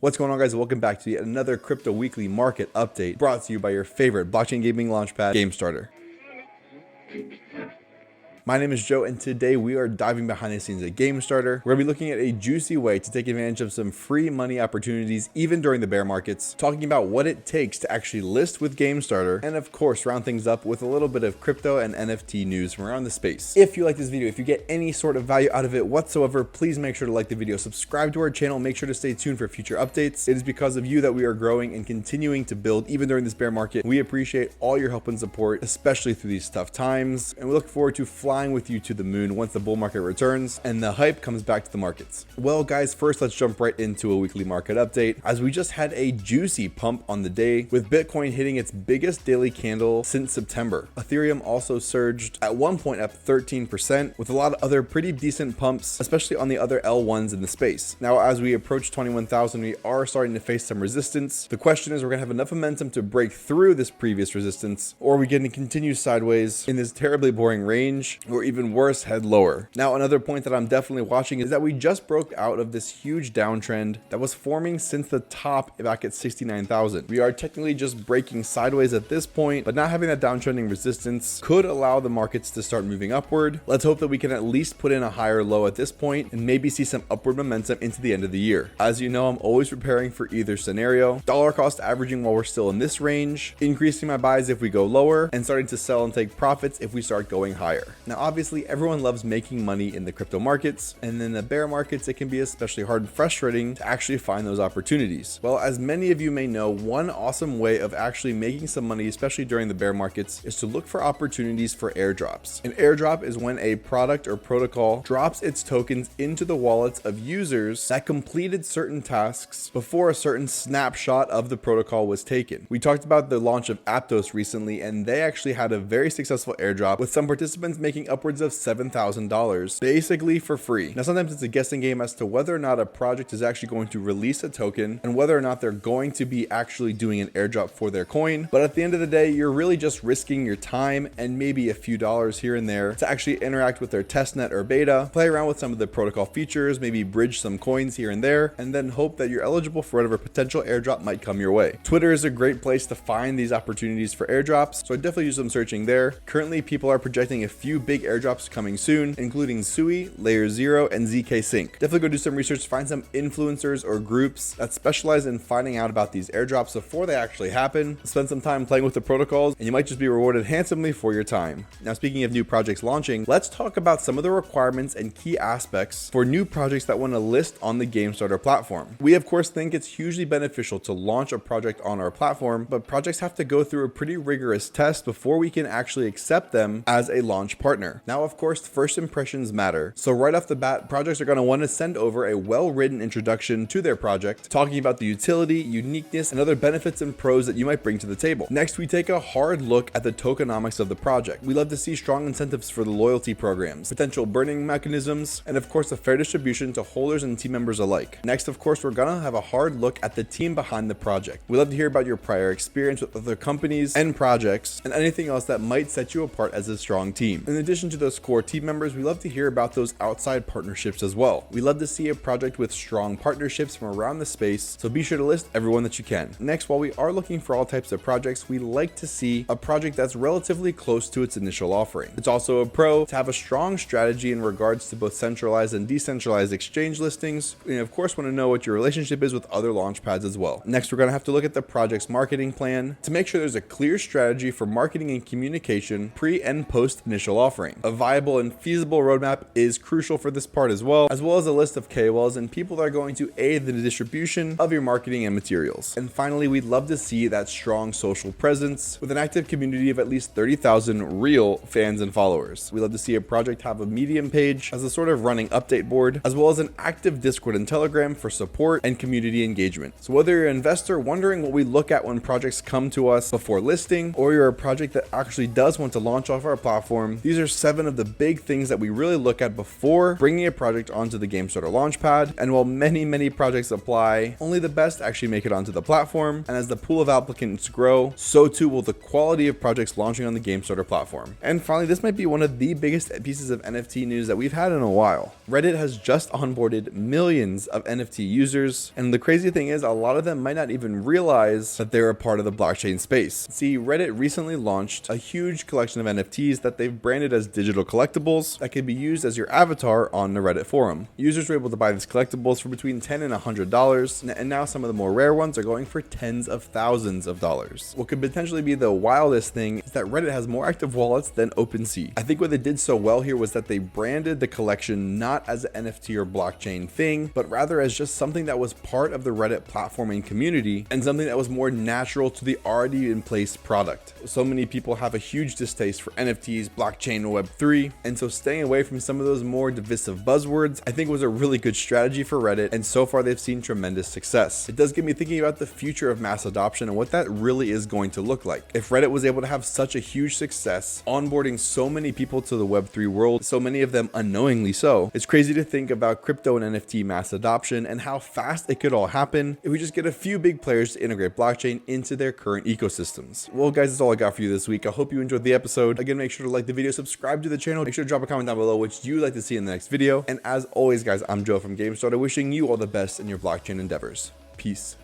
What's going on, guys? Welcome back to yet another Crypto Weekly Market Update brought to you by your favorite blockchain gaming launchpad, Gamestarter. My name is Joe, and today we are diving behind the scenes at Gamestarter. We're going to be looking at a juicy way to take advantage of some free money opportunities even during the bear markets, talking about what it takes to actually list with Gamestarter, and of course round things up with a little bit of crypto and NFT news from around the space. If you like this video, if you get any sort of value out of it whatsoever, please make sure to like the video, subscribe to our channel, make sure to stay tuned for future updates. It is because of you that we are growing and continuing to build even during this bear market. We appreciate all your help and support, especially through these tough times, and we look forward to flying with you to the moon once the bull market returns and the hype comes back to the markets. Well, guys, first let's jump right into a weekly market update, as we just had a juicy pump on the day with Bitcoin hitting its biggest daily candle since September. Ethereum also surged, at one point up 13%, with a lot of other pretty decent pumps, especially on the other L1s in the space. Now, as we approach 21,000, we are starting to face some resistance. The question is, we're gonna have enough momentum to break through this previous resistance, or are we going to continue sideways in this terribly boring range, or even worse, head lower? Now, another point that I'm definitely watching is that we just broke out of this huge downtrend that was forming since the top back at 69,000. We are technically just breaking sideways at this point, but not having that downtrending resistance could allow the markets to start moving upward. Let's hope that we can at least put in a higher low at this point and maybe see some upward momentum into the end of the year. As you know, I'm always preparing for either scenario. Dollar cost averaging while we're still in this range, increasing my buys if we go lower, and starting to sell and take profits if we start going higher. Now, obviously, everyone loves making money in the crypto markets, and in the bear markets, it can be especially hard and frustrating to actually find those opportunities. Well, as many of you may know, one awesome way of actually making some money, especially during the bear markets, is to look for opportunities for airdrops. An airdrop is when a product or protocol drops its tokens into the wallets of users that completed certain tasks before a certain snapshot of the protocol was taken. We talked about the launch of Aptos recently, and they actually had a very successful airdrop with some participants making upwards of $7,000 basically for free. Now, sometimes it's a guessing game as to whether or not a project is actually going to release a token and whether or not they're going to be actually doing an airdrop for their coin. But at the end of the day, you're really just risking your time and maybe a few dollars here and there to actually interact with their testnet or beta, play around with some of the protocol features, maybe bridge some coins here and there, and then hope that you're eligible for whatever potential airdrop might come your way. Twitter is a great place to find these opportunities for airdrops, so I definitely use some searching there. Currently, people are projecting a few big airdrops coming soon, including Sui, Layer 0, and ZK Sync. Definitely go do some research, find some influencers or groups that specialize in finding out about these airdrops before they actually happen. Spend some time playing with the protocols, and you might just be rewarded handsomely for your time. Now, speaking of new projects launching, let's talk about some of the requirements and key aspects for new projects that want to list on the Gamestarter platform. We, of course, think it's hugely beneficial to launch a project on our platform, but projects have to go through a pretty rigorous test before we can actually accept them as a launch partner. Now, of course, first impressions matter. So right off the bat, projects are going to want to send over a well-written introduction to their project, talking about the utility, uniqueness, and other benefits and pros that you might bring to the table. Next, we take a hard look at the tokenomics of the project. We love to see strong incentives for the loyalty programs, potential burning mechanisms, and of course, a fair distribution to holders and team members alike. Next, of course, we're going to have a hard look at the team behind the project. We love to hear about your prior experience with other companies and projects, and anything else that might set you apart as a strong team. In addition to those core team members, we love to hear about those outside partnerships as well. We love to see a project with strong partnerships from around the space, so be sure to list everyone that you can. Next, while we are looking for all types of projects, we like to see a project that's relatively close to its initial offering. It's also a pro to have a strong strategy in regards to both centralized and decentralized exchange listings, and of course want to know what your relationship is with other launchpads as well. Next, we're going to have to look at the project's marketing plan to make sure there's a clear strategy for marketing and communication pre and post initial offering. A viable and feasible roadmap is crucial for this part as well as a list of KOLs and people that are going to aid the distribution of your marketing and materials. And finally, we'd love to see that strong social presence with an active community of at least 30,000 real fans and followers. We love to see a project have a Medium page as a sort of running update board, as well as an active Discord and Telegram for support and community engagement. So whether you're an investor wondering what we look at when projects come to us before listing, or you're a project that actually does want to launch off our platform, these are 7 of the big things that we really look at before bringing a project onto the Gamestarter launchpad. And while many projects apply, only the best actually make it onto the platform. And as the pool of applicants grow, so too will the quality of projects launching on the Gamestarter platform. And finally, this might be one of the biggest pieces of NFT news that we've had in a while. Reddit has just onboarded millions of NFT users, and the crazy thing is a lot of them might not even realize that they're a part of the blockchain space. See, Reddit recently launched a huge collection of NFTs that they've branded as digital collectibles that can be used as your avatar on the Reddit forum. Users were able to buy these collectibles for between $10 and $100, and now some of the more rare ones are going for tens of thousands of dollars. What could potentially be the wildest thing is that Reddit has more active wallets than OpenSea. I think what they did so well here was that they branded the collection not as an NFT or blockchain thing, but rather as just something that was part of the Reddit platform and community, and something that was more natural to the already in place product. So many people have a huge distaste for NFTs, blockchain, Web3, and so staying away from some of those more divisive buzzwords, I think was a really good strategy for Reddit, and so far they've seen tremendous success. It does get me thinking about the future of mass adoption and what that really is going to look like. If Reddit was able to have such a huge success, onboarding so many people to the Web3 world, so many of them unknowingly so, it's crazy to think about crypto and NFT mass adoption and how fast it could all happen if we just get a few big players to integrate blockchain into their current ecosystems. Well guys, that's all I got for you this week. I hope you enjoyed the episode. Again, make sure to like the video, subscribe to the channel, make sure to drop a comment down below which you'd like to see in the next video. And as always guys, I'm Joe from Gamestarter, wishing you all the best in your blockchain endeavors. Peace.